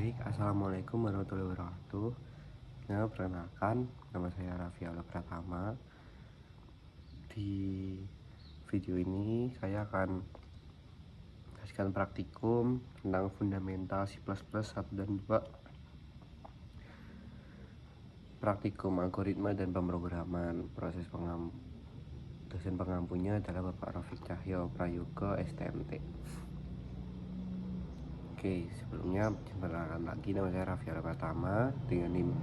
Baik, assalamualaikum warahmatullahi wabarakatuh. Perkenalkan, nama saya Raffi Aula Pratama. Di video ini saya akan kasihkan praktikum tentang fundamental C++ 1 dan 2, praktikum algoritma dan pemrograman. Dosen pengampunya adalah Bapak Rafiq Cahyo Prayoga STMT. Oke, sebelumnya perkenalkan lagi, nama saya Raffi Aula Pratama dengan NIM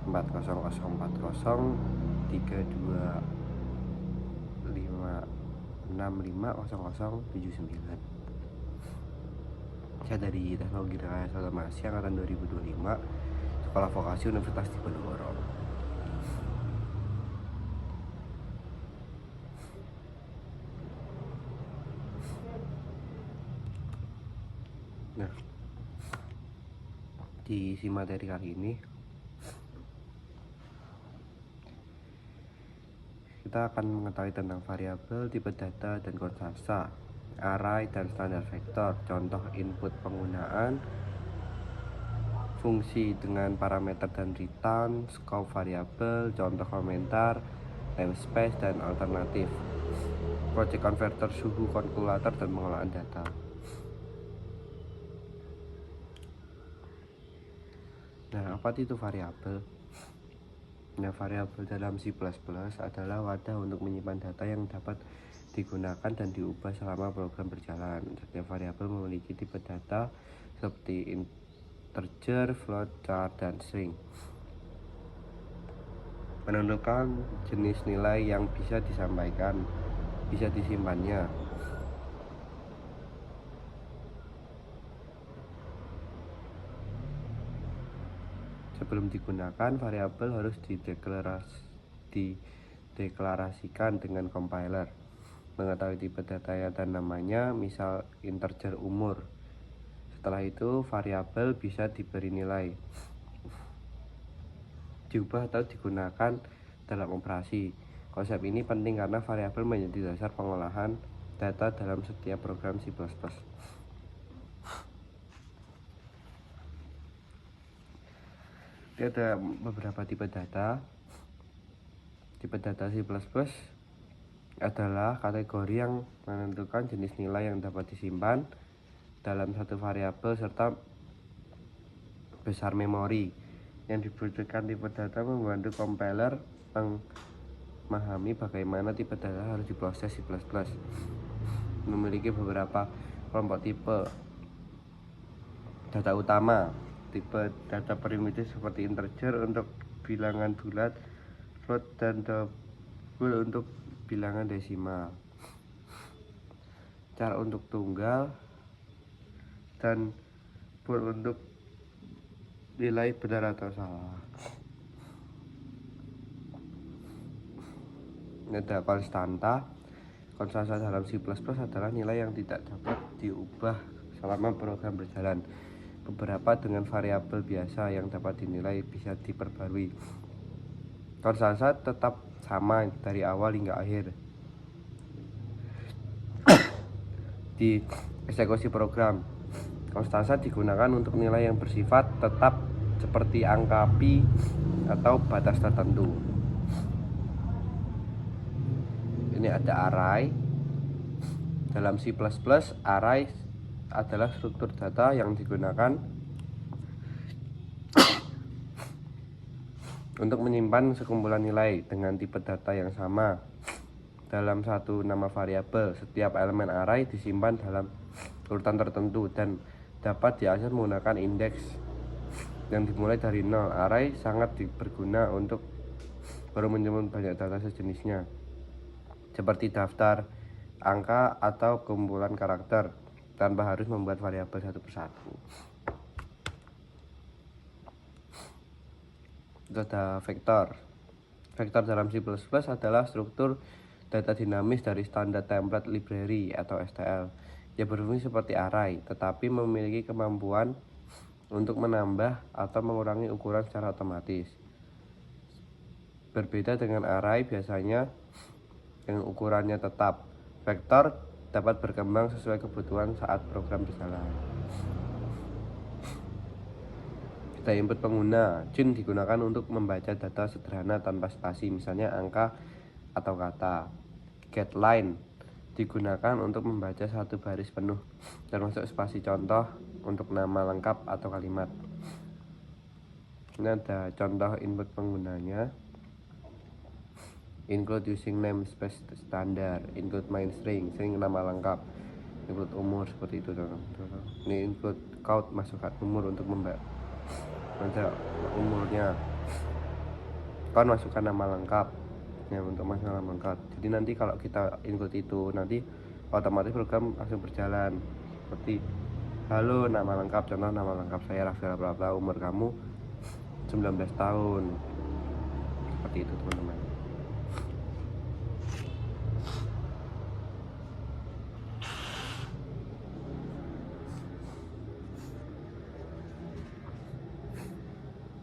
400403265650079. Saya dari Teknologi Rekayasa Otomasi angkatan 2025, Sekolah Vokasi Universitas Diponegoro. Nah, di materi kali ini kita akan mengetahui tentang variabel, tipe data, dan konstanta, array, dan standar vektor, contoh input penggunaan, fungsi dengan parameter dan return, scope variabel, contoh komentar, namespace, dan alternatif, project converter, suhu, kalkulator, dan pengolahan data. Nah, apa itu variabel? Nah, variabel dalam C++ adalah wadah untuk menyimpan data yang dapat digunakan dan diubah selama program berjalan. Setiap variabel memiliki tipe data seperti integer, float, char, dan string. Menentukan jenis nilai yang bisa disimpannya. Sebelum digunakan, variabel harus dideklarasikan dengan compiler. Mengetahui tipe data dan namanya, misal integer umur. Setelah itu, variabel bisa diberi nilai, diubah atau digunakan dalam operasi. Konsep ini penting karena variabel menjadi dasar pengolahan data dalam setiap program C++. Ada beberapa tipe data. Tipe data C++ adalah kategori yang menentukan jenis nilai yang dapat disimpan dalam satu variabel serta besar memori. Yang dibutuhkan tipe data membantu compiler memahami bagaimana tipe data harus diproses C++. Memiliki beberapa kelompok tipe data utama. Tipe data primitif seperti integer untuk bilangan bulat, float, dan double untuk bilangan desimal, char untuk tunggal, dan bool untuk nilai benar atau salah. Ada konstanta. Konstanta dalam C++ adalah nilai yang tidak dapat diubah selama program berjalan. Beberapa dengan variabel biasa yang dapat dinilai bisa diperbarui. Konstanta tetap sama dari awal hingga akhir di eksekusi program. Konstanta digunakan untuk nilai yang bersifat tetap seperti angka pi atau batas tertentu. Ini ada array. Dalam C++, array adalah struktur data yang digunakan untuk menyimpan sekumpulan nilai dengan tipe data yang sama dalam satu nama variabel. Setiap elemen array disimpan dalam urutan tertentu dan dapat diakses menggunakan indeks yang dimulai dari 0. Array sangat berguna untuk baru menyimpan banyak data sejenisnya, seperti daftar, angka, atau kumpulan karakter, tanpa harus membuat variabel satu persatu. Data vektor. Vektor dalam C++ adalah struktur data dinamis dari standar template library atau STL. Ia berfungsi seperti array, tetapi memiliki kemampuan untuk menambah atau mengurangi ukuran secara otomatis. Berbeda dengan array biasanya yang ukurannya tetap, vektor dapat berkembang sesuai kebutuhan saat program berjalan. Daya input pengguna. Jin digunakan untuk membaca data sederhana tanpa spasi, misalnya angka atau kata. GetLine digunakan untuk membaca satu baris penuh, termasuk spasi, contoh untuk nama lengkap atau kalimat. Ini ada contoh input penggunanya. Include using namespace standar, include main string nama lengkap, include umur, seperti itu teman-teman. Ini include count, masukkan umur untuk membaca umurnya. Count masukkan nama lengkap ya, untuk masukkan nama lengkap. Jadi nanti kalau kita include itu, nanti otomatis program langsung berjalan seperti halo, nama lengkap, contoh nama lengkap saya Rafael berapa, umur kamu 19 tahun, seperti itu teman-teman.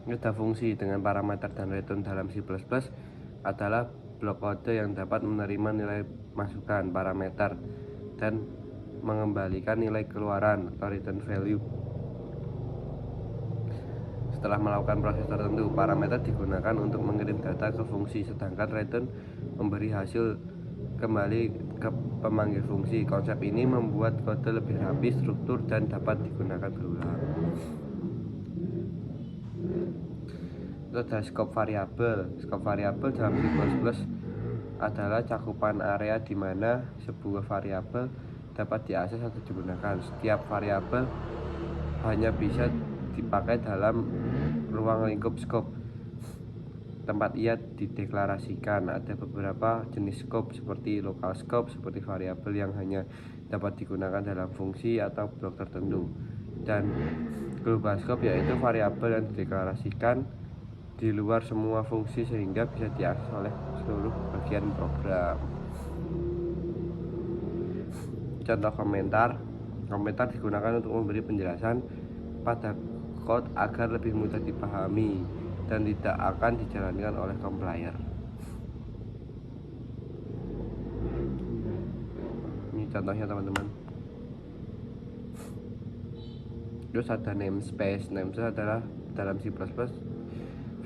Ada fungsi dengan parameter dan return dalam C++ adalah blok kode yang dapat menerima nilai masukan parameter dan mengembalikan nilai keluaran atau return value. Setelah melakukan proses tertentu, parameter digunakan untuk mengirim data ke fungsi, sedangkan return memberi hasil kembali ke pemanggil fungsi. Konsep ini membuat kode lebih rapi, struktur, dan dapat digunakan berulang. Ada scope variabel. Scope variabel dalam C++ adalah cakupan area di mana sebuah variabel dapat diakses atau digunakan. Setiap variabel hanya bisa dipakai dalam ruang lingkup scope tempat ia dideklarasikan. Ada beberapa jenis scope seperti local scope, seperti variabel yang hanya dapat digunakan dalam fungsi atau blok tertentu, dan global scope yaitu variabel yang dideklarasikan di luar semua fungsi sehingga bisa diakses oleh seluruh bagian program. Contoh komentar. Komentar digunakan untuk memberi penjelasan pada code agar lebih mudah dipahami dan tidak akan dijalankan oleh compiler. Ini contohnya teman-teman. Terus ada namespace. Namespace adalah dalam C++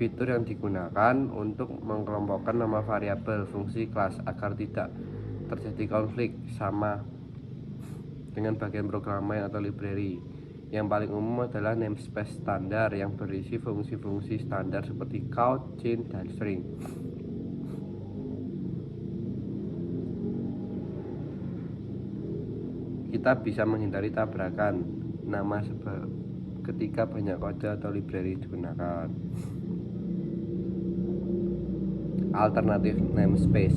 fitur yang digunakan untuk mengelompokkan nama variabel, fungsi, kelas agar tidak terjadi konflik sama dengan bagian program lain atau library. Yang paling umum adalah namespace standar yang berisi fungsi-fungsi standar seperti count, chain, dan string. Kita bisa menghindari tabrakan nama ketika banyak kode atau library digunakan. Alternatif namespace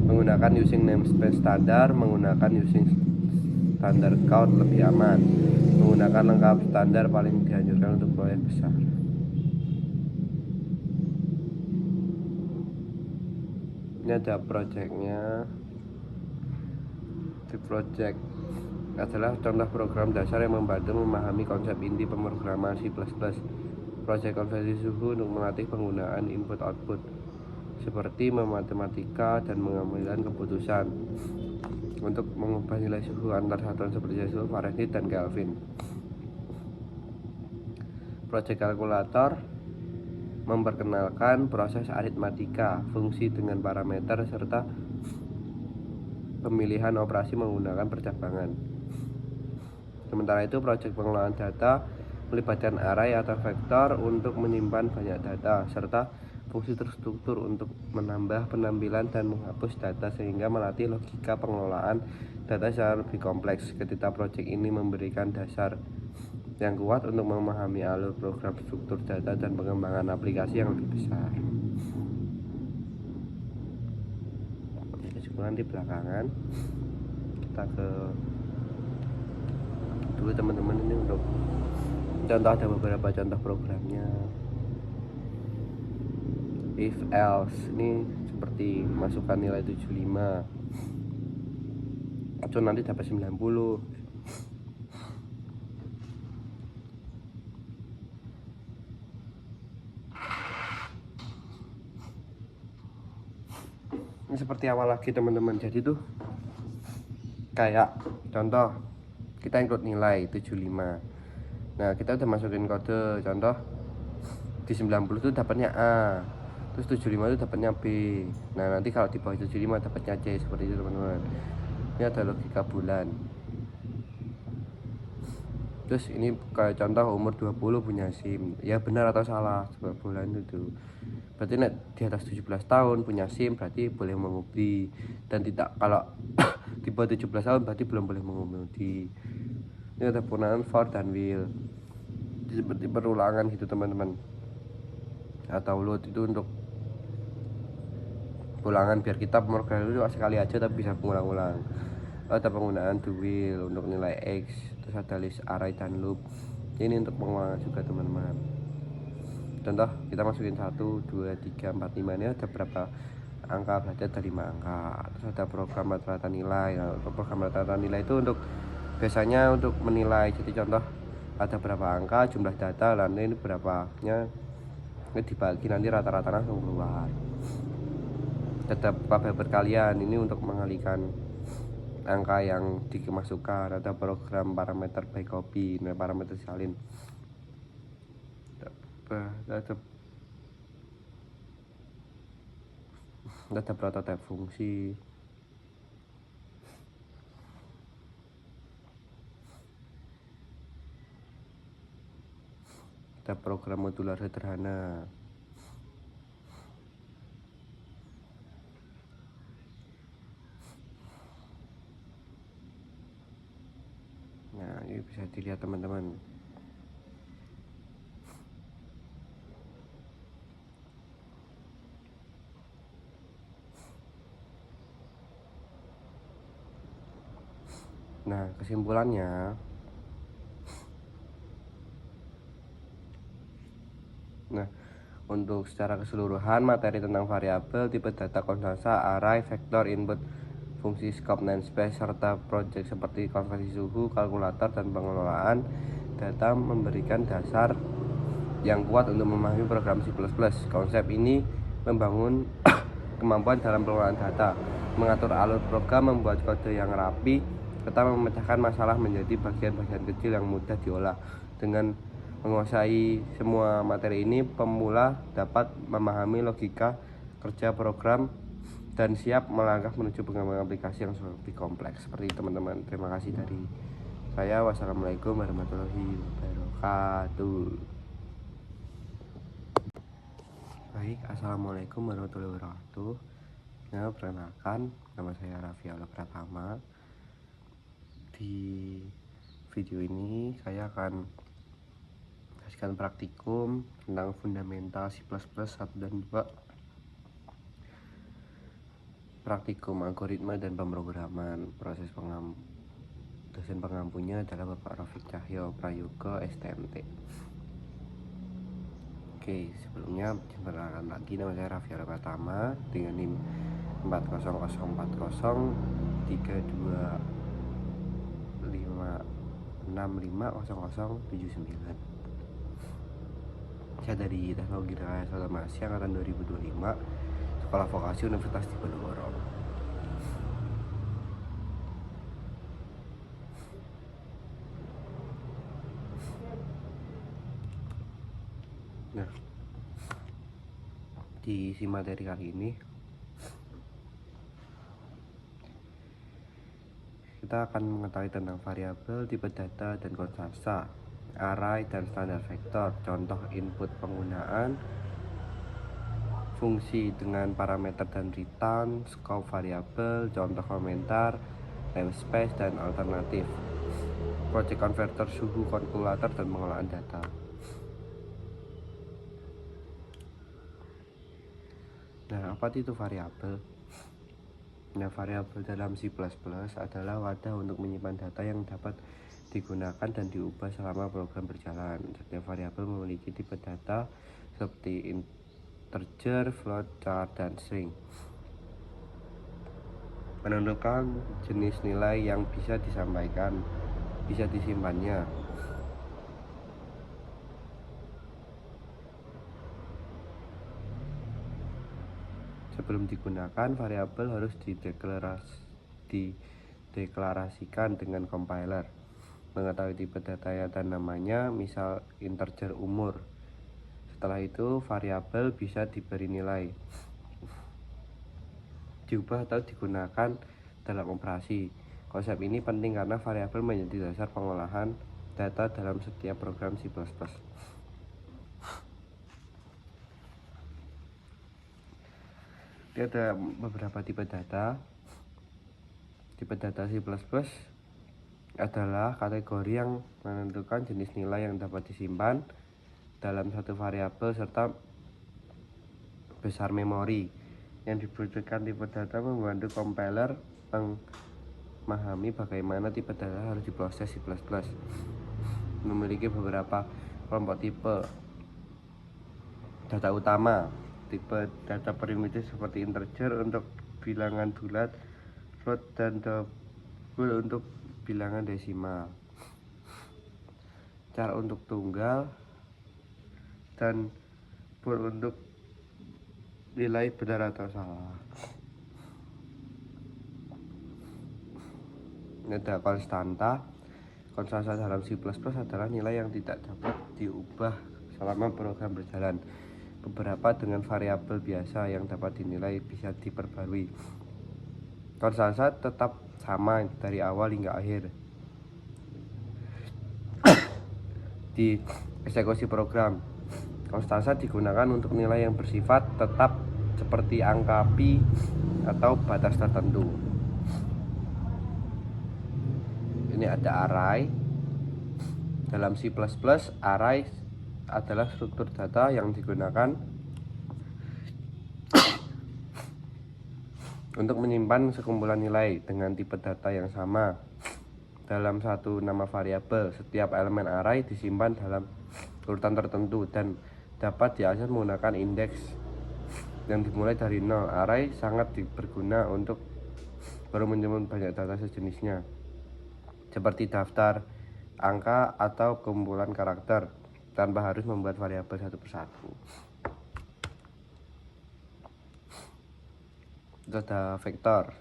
menggunakan using namespace standar, menggunakan using standar count lebih aman, menggunakan lengkap standar paling dianjurkan untuk proyek besar. Ini ada projectnya. The project adalah contoh program dasar yang membantu memahami konsep inti pemrograman C++. Project konversi suhu untuk melatih penggunaan input-output seperti matematika dan mengambil keputusan untuk mengubah nilai suhu antar satuan seperti Celsius, Fahrenheit, dan Kelvin. Project kalkulator memperkenalkan proses aritmatika, fungsi dengan parameter, serta pemilihan operasi menggunakan percabangan. Sementara itu, project pengelolaan data melibatkan array atau vektor untuk menyimpan banyak data, serta fungsi terstruktur untuk menambah, penampilan, dan menghapus data sehingga melatih logika pengelolaan data secara lebih kompleks. Ketika project ini memberikan dasar yang kuat untuk memahami alur program, struktur data, dan pengembangan aplikasi yang lebih besar. Kesimpulan di belakangan, kita ke dulu teman-teman. Ini untuk contoh, ada beberapa contoh programnya. If else ini seperti masukkan nilai 75 atau nanti dapat 90. Ini seperti awal lagi teman-teman. Jadi tuh kayak contoh kita include nilai 75. Nah, kita udah masukin kode contoh di 90 itu dapatnya A, terus 75 itu dapatnya B. Nah nanti kalau di bawah 75 dapatnya C, seperti itu teman-teman. Ini ada logika bulan. Terus ini kayak contoh umur 20 punya SIM, ya benar atau salah coba bulan itu. Berarti di atas 17 tahun punya SIM berarti boleh mengemudi, dan tidak, kalau di bawah 17 tahun berarti belum boleh mengemudi. Ini ada penggunaan for dan will, seperti perulangan gitu teman-teman, atau load itu untuk ulangan biar kita pemrograman itu sekali aja tapi bisa mengulang-ulang. Ada penggunaan do will untuk nilai X, terus ada list array dan loop, ini untuk pengulangan juga teman-teman. Contoh kita masukin 1, 2, 3, 4, 5, ini ada berapa angka, berarti ada 5 angka. Terus ada program rata-rata nilai. Nah, untuk program rata-rata nilai itu untuk biasanya untuk menilai, jadi contoh ada berapa angka jumlah data, nanti ini berapanya ini dibagi, nanti rata-rata langsung keluar. Tetap pada berkalian, ini untuk mengalihkan angka yang dimasukkan. Ada program parameter by copy, nah parameter salin. Ada prototipe fungsi. Ada program modular sederhana. Nah ini bisa dilihat teman-teman. Nah kesimpulannya, nah untuk secara keseluruhan materi tentang variabel, tipe data, konstansa, array, vektor, input, fungsi, scope, namespace, serta project seperti konversi suhu, kalkulator, dan pengelolaan data memberikan dasar yang kuat untuk memahami program C++. Konsep ini membangun kemampuan dalam pengelolaan data, mengatur alur program, membuat kode yang rapi, serta memecahkan masalah menjadi bagian-bagian kecil yang mudah diolah. Dengan menguasai semua materi ini, pemula dapat memahami logika kerja program dan siap melangkah menuju pengembangan aplikasi yang lebih kompleks. Seperti itu teman-teman. Terima kasih dari saya. Wassalamualaikum warahmatullahi wabarakatuh. Baik, assalamualaikum warahmatullahi wabarakatuh. Nah, perkenalkan, nama saya Raffi Aula Pratama. Di video ini saya akan kasihkan praktikum tentang fundamental C++ 1 dan 2, praktikum algoritma dan pemrograman. Dosen pengampunya adalah Bapak Rafiq Cahyo Prayoga STMT. Oke, sebelumnya perkenalkan lagi, nama saya Raffi Aula Pratama dengan NIM 400403265650079. Saya dari Teknologi Rekayasa Otomasi angkatan 2025, Sekolah Vokasi Universitas Diponegoro. Nah, di isi materi kali ini kita akan mengetahui tentang variabel, tipe data dan konstansa, array dan standar vektor, contoh input penggunaan, fungsi dengan parameter dan return, scope variabel, contoh komentar, namespace dan alternatif, project converter, suhu, kalkulator, dan pengolahan data. Nah, apa itu variabel? Nah, variabel dalam C++ adalah wadah untuk menyimpan data yang dapat digunakan dan diubah selama program berjalan. Setiap variabel memiliki tipe data seperti integer, float, char, dan string. Menentukan jenis nilai yang bisa disimpannya. Sebelum digunakan, variabel harus dideklarasikan dengan compiler. Mengetahui tipe data dan namanya, misal integer umur. Setelah itu variabel bisa diberi nilai, diubah atau digunakan dalam operasi. Konsep ini penting karena variabel menjadi dasar pengolahan data dalam setiap program C++. Dia ada beberapa tipe data. Tipe data C++ adalah kategori yang menentukan jenis nilai yang dapat disimpan dalam satu variabel serta besar memori. Yang dibutuhkan tipe data membantu compiler memahami bagaimana tipe data harus diproses C++. Memiliki beberapa kelompok tipe data utama. Tipe data primitif seperti integer untuk bilangan bulat, float dan double untuk bilangan desimal, char untuk tunggal, dan bool untuk nilai benar atau salah. Ada konstanta. Konstanta dalam C++ adalah nilai yang tidak dapat diubah selama program berjalan. Beberapa dengan variabel biasa yang dapat dinilai bisa diperbarui. Konstanta tetap sama dari awal hingga akhir di eksekusi program. Konstanta digunakan untuk nilai yang bersifat tetap seperti angka pi atau batas tertentu. Ini ada array. Dalam C++, array adalah struktur data yang digunakan untuk menyimpan sekumpulan nilai dengan tipe data yang sama dalam satu nama variabel. Setiap elemen array disimpan dalam urutan tertentu dan dapat diakses menggunakan indeks yang dimulai dari 0. Array sangat berguna untuk baru menyimpan banyak data sejenisnya, seperti daftar, angka, atau kumpulan karakter, tanpa harus membuat variabel satu persatu. Ada vektor.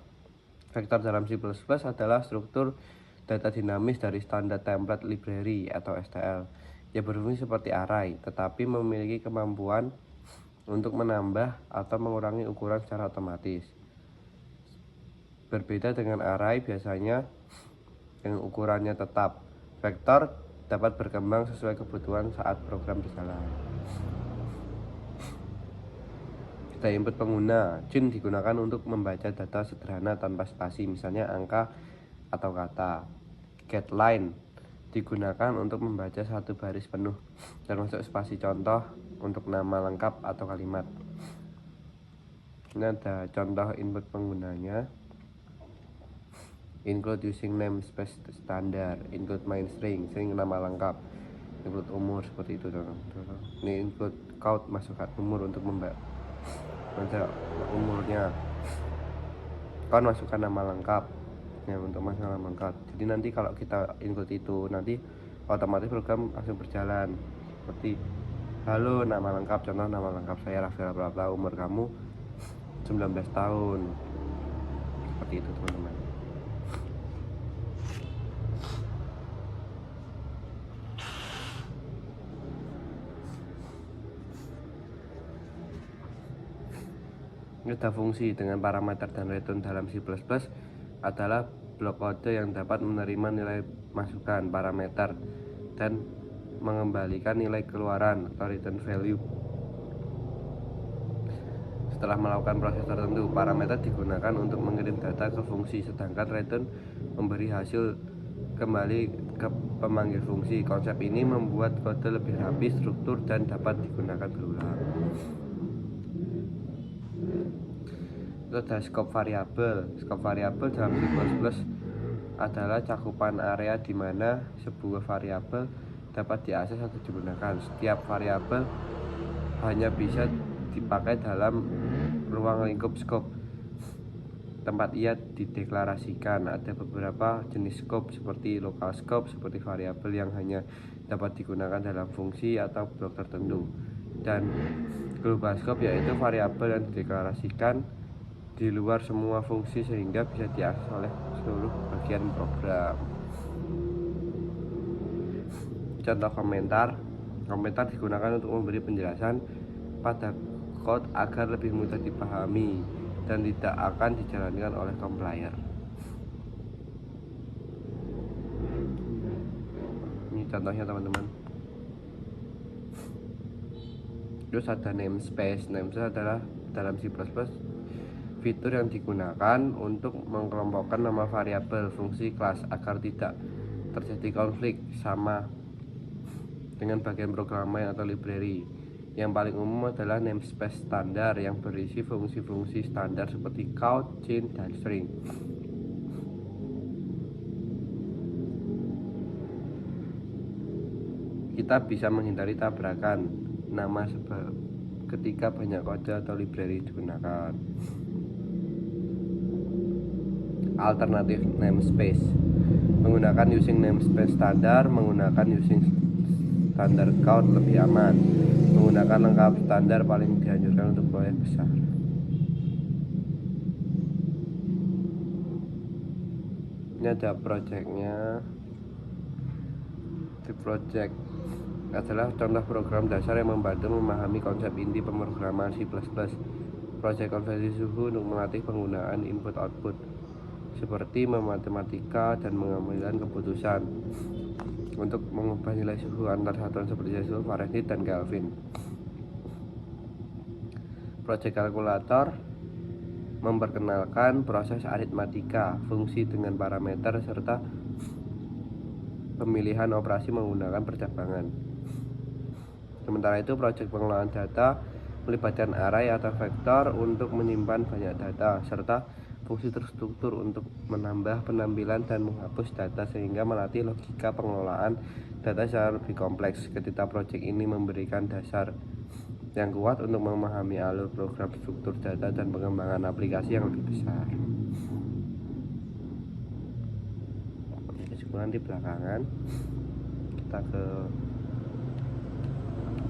Vektor dalam C++ adalah struktur data dinamis dari standar template library atau STL yang berfungsi seperti array, tetapi memiliki kemampuan untuk menambah atau mengurangi ukuran secara otomatis. Berbeda dengan array biasanya yang ukurannya tetap, vektor dapat berkembang sesuai kebutuhan saat program berjalan. Data input pengguna. Jin digunakan untuk membaca data sederhana tanpa spasi, misalnya angka atau kata. GetLine digunakan untuk membaca satu baris penuh termasuk spasi, contoh untuk nama lengkap atau kalimat. Ini ada contoh input penggunanya. Include using namespace standar, include main string nama lengkap, include umur, seperti itu. Ini include count, masukkan umur untuk membaca umurnya. Count masukkan nama lengkap ya, untuk masukkan nama lengkap. Jadi nanti kalau kita include itu, nanti otomatis program langsung berjalan. Seperti halo, nama lengkap, contoh nama lengkap saya Rafael bla bla, umur kamu 19 tahun. Seperti itu teman-teman. Data fungsi dengan parameter dan return dalam C++ adalah blok kode yang dapat menerima nilai masukan parameter dan mengembalikan nilai keluaran atau return value. Setelah melakukan proses tertentu, parameter digunakan untuk mengirim data ke fungsi, sedangkan return memberi hasil kembali ke pemanggil fungsi. Konsep ini membuat kode lebih rapi, struktur, dan dapat digunakan berulang. Itu ada scope variabel. Scope variabel dalam C++ adalah cakupan area di mana sebuah variabel dapat diakses atau digunakan. Setiap variabel hanya bisa dipakai dalam ruang lingkup scope tempat ia dideklarasikan. Ada beberapa jenis scope seperti local scope, seperti variabel yang hanya dapat digunakan dalam fungsi atau blok tertentu, dan global scope yaitu variabel yang dideklarasikan di luar semua fungsi sehingga bisa diakses oleh seluruh bagian program. Contoh komentar. Komentar digunakan untuk memberi penjelasan pada code agar lebih mudah dipahami dan tidak akan dijalankan oleh compiler. Ini contohnya teman-teman. Terus ada namespace. Namespace adalah dalam C++ fitur yang digunakan untuk mengelompokkan nama variabel, fungsi, kelas agar tidak terjadi konflik sama dengan bagian program lain atau library. Yang paling umum adalah namespace standar yang berisi fungsi-fungsi standar seperti count, chain, dan string. Kita bisa menghindari tabrakan nama ketika banyak kode atau library digunakan. Alternatif namespace menggunakan using namespace standar, menggunakan using standar count lebih aman, menggunakan lengkap standar paling dianjurkan untuk proyek besar. Ini ada projectnya. Di project adalah contoh program dasar yang membantu memahami konsep inti pemrograman C++. Project konversi suhu untuk melatih penggunaan input-output seperti matematika dan mengambil keputusan untuk mengubah nilai suhu antar satuan seperti Celsius, Fahrenheit, dan Kelvin. Project kalkulator memperkenalkan proses aritmatika, fungsi dengan parameter, serta pemilihan operasi menggunakan percabangan. Sementara itu, project pengelolaan data melibatkan array atau vektor untuk menyimpan banyak data, serta fungsi terstruktur untuk menambah, penampilan, dan menghapus data sehingga melatih logika pengelolaan data secara lebih kompleks. Ketika project ini memberikan dasar yang kuat untuk memahami alur program, struktur data, dan pengembangan aplikasi yang lebih besar. Kesimpulan di belakangan, kita ke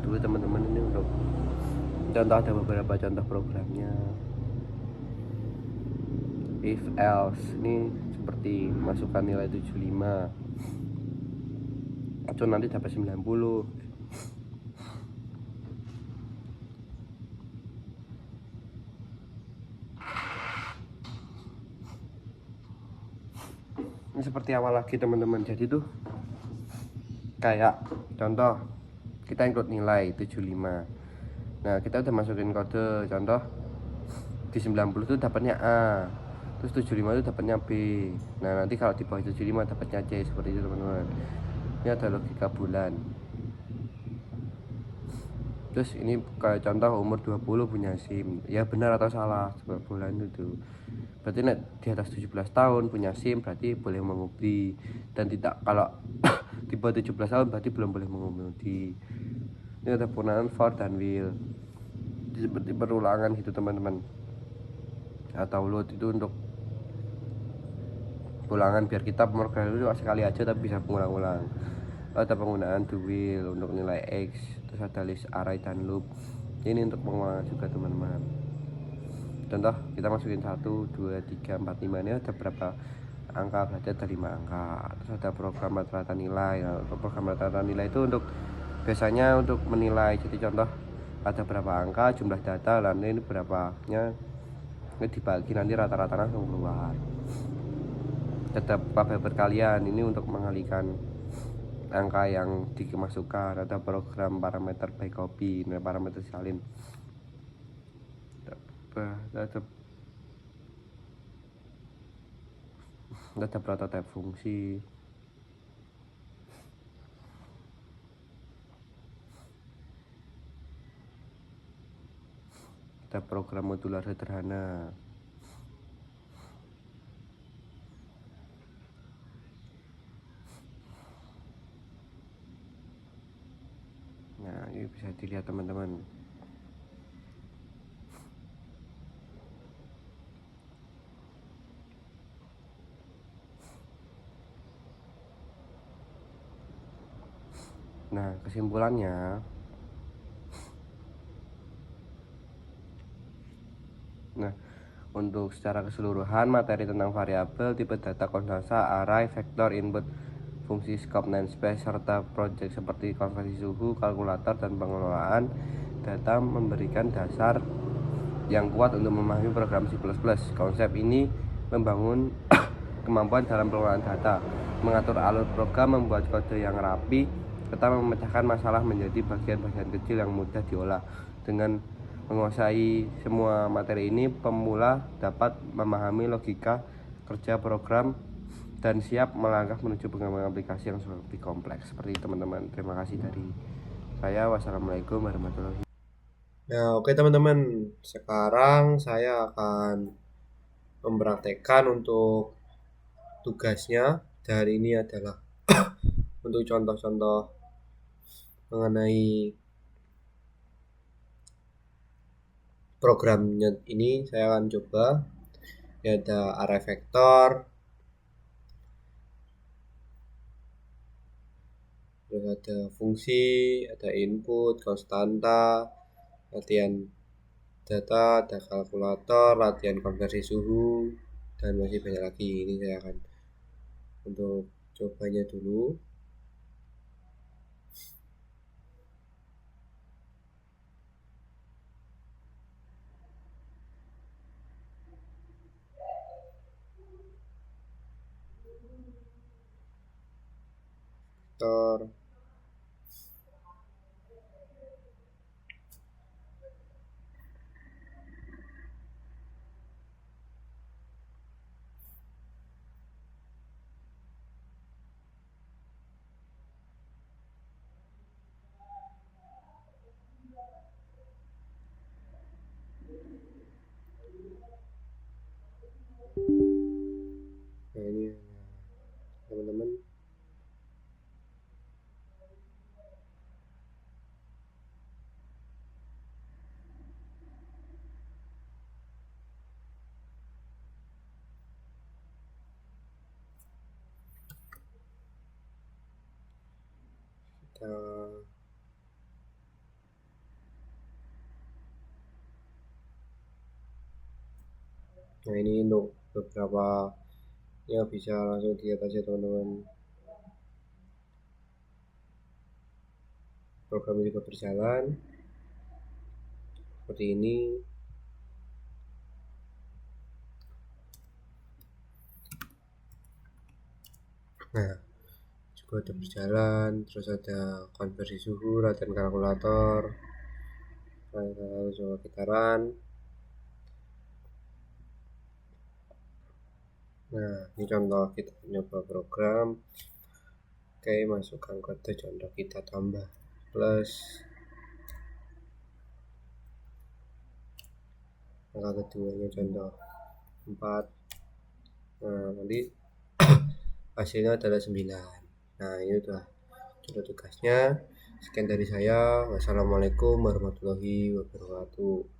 dulu teman-teman. Ini untuk contoh, ada beberapa contoh programnya. If else ini seperti masukkan nilai 75 atau nanti dapat 90. Ini seperti awal lagi teman-teman. Jadi tuh kayak contoh kita include nilai 75. Nah, kita udah masukin kode contoh di 90 itu dapatnya A, terus 75 itu dapatnya B. Nah, nanti kalau di bawah 75 dapatnya C, seperti itu teman-teman. Ini ada logika bulan. Terus ini kayak contoh umur 20 punya SIM. Ya benar atau salah sebuah bulan itu. Berarti di atas 17 tahun punya SIM berarti boleh mengemudi, dan tidak, kalau di bawah 17 tahun berarti belum boleh mengemudi. Ini ada penggunaan for dan will. Seperti perulangan gitu teman-teman. Atau load itu untuk ulangan biar kita pemrograman itu sekali aja tapi bisa mengulang-ulang. Ada penggunaan do will untuk nilai X, terus ada list array dan loop. Ini untuk pengulangan juga teman-teman. Contoh kita masukin 1, 2, 3, 4, 5. Ini ada berapa angka, berarti ada 5 angka. Terus ada program rata-rata nilai. Nah, program rata-rata nilai itu untuk biasanya untuk menilai. Jadi contoh ada berapa angka, jumlah data, dan ini berapanya, ini dibagi nanti rata-rata langsung keluar. Tetap pakai berkalian, ini untuk mengalihkan angka yang dimasukkan. Ada program parameter by copy, parameter salin. Ada prototype fungsi. Ada program modular sederhana. Nah, ini bisa dilihat teman-teman. Nah, kesimpulannya, nah, untuk secara keseluruhan materi tentang variabel, tipe data, konstansa, array, vektor, input fungsi scope namespace, serta project seperti konversi suhu, kalkulator, dan pengelolaan data memberikan dasar yang kuat untuk memahami program C++. Konsep ini membangun kemampuan dalam pengelolaan data, mengatur alur program, membuat kode yang rapi, serta memecahkan masalah menjadi bagian-bagian kecil yang mudah diolah. Dengan menguasai semua materi ini, pemula dapat memahami logika kerja program dan siap melangkah menuju pengembangan aplikasi yang lebih kompleks. Seperti itu teman-teman. Terima kasih dari saya. Wassalamualaikum warahmatullahi wabarakatuh. Nah, oke teman-teman, sekarang saya akan mempraktekkan untuk tugasnya. Dari ini adalah untuk contoh-contoh mengenai programnya ini. Saya akan coba. Ini ada array vektor, terus ada fungsi, ada input, konstanta, latihan data, ada kalkulator, latihan konversi suhu, dan masih banyak lagi. Ini saya akan untuk cobanya dulu. Vektor. Nah, ini teman-teman. Nah, ini untuk beberapa yang bisa langsung dilihat aja teman-teman. Program juga berjalan seperti ini. Nah, juga ada berjalan, terus ada konversi suhu, latihan kalkulator, coba gitaran. Nah, ini contoh kita nyoba program. Oke, masukkan kode contoh, kita tambah plus angka keduanya contoh 4. Nah, nanti hasilnya adalah 9. Nah, ini udah contoh tugasnya. Sekian dari saya. Wassalamualaikum warahmatullahi wabarakatuh.